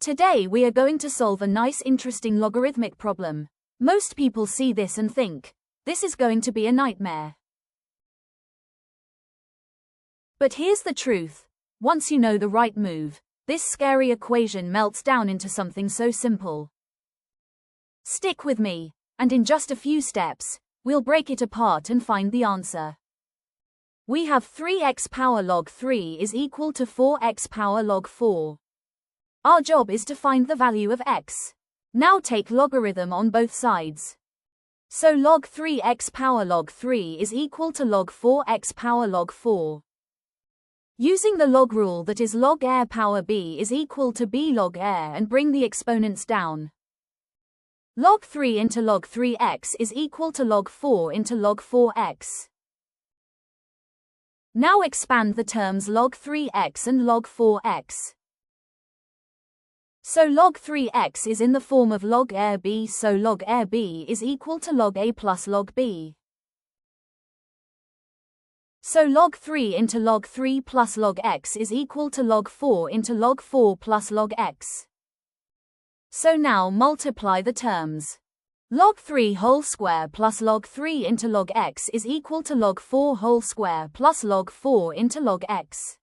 Today we are going to solve a nice interesting logarithmic problem. Most people see this and think, this is going to be a nightmare. But here's the truth. Once you know the right move, this scary equation melts down into something so simple. Stick with me, and in just a few steps, we'll break it apart and find the answer. We have 3x power log 3 is equal to 4x power log 4. Our job is to find the value of x. Now take logarithm on both sides. So log 3x power log 3 is equal to log 4x power log 4. Using the log rule, that is log air power b is equal to b log air, and bring the exponents down. Log 3 into log 3x is equal to log 4 into log 4x. Now expand the terms log 3x and log 4x. So log 3x is in the form of log air b, so log air b is equal to log a plus log b. So log 3 into log 3 plus log x is equal to log 4 into log 4 plus log x. So now multiply the terms. Log 3 whole square plus log 3 into log x is equal to log 4 whole square plus log 4 into log x.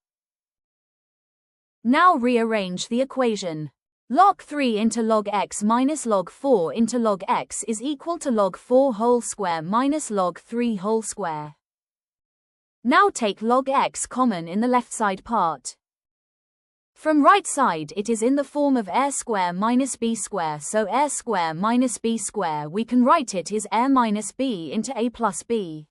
Now rearrange the equation. Log 3 into log x minus log 4 into log x is equal to log 4 whole square minus log 3 whole square. Now take log x common in the left side part. From right side it is in the form of air square minus b square, so air square minus b square we can write it is air minus b into a plus b.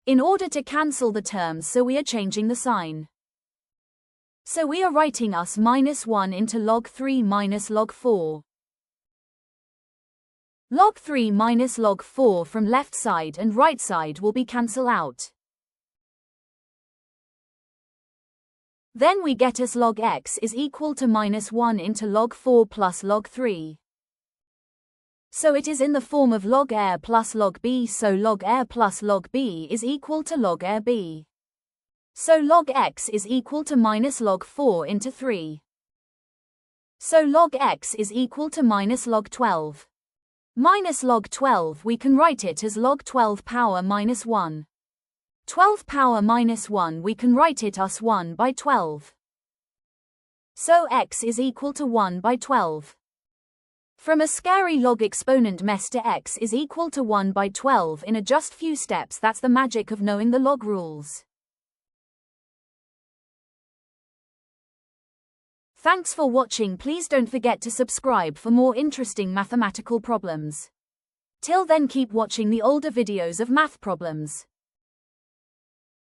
In order to cancel the terms, so we are changing the sign. So we are writing us minus 1 into log 3 minus log 4. Log 3 minus log 4 from left side and right side will be cancel out. Then we get us log x is equal to minus 1 into log 4 plus log 3. So it is in the form of log air plus log b, so log air plus log b is equal to log air b. So log x is equal to minus log 4 into 3. So log x is equal to minus log 12. Minus log 12 we can write it as log 12 power minus 1. 12 power minus 1 we can write it as 1 by 12. So x is equal to 1 by 12. From a scary log exponent mess to x is equal to 1 by 12 in a just few steps. That's the magic of knowing the log rules. Thanks for watching. Please don't forget to subscribe for more interesting mathematical problems. Till then, keep watching the older videos of math problems.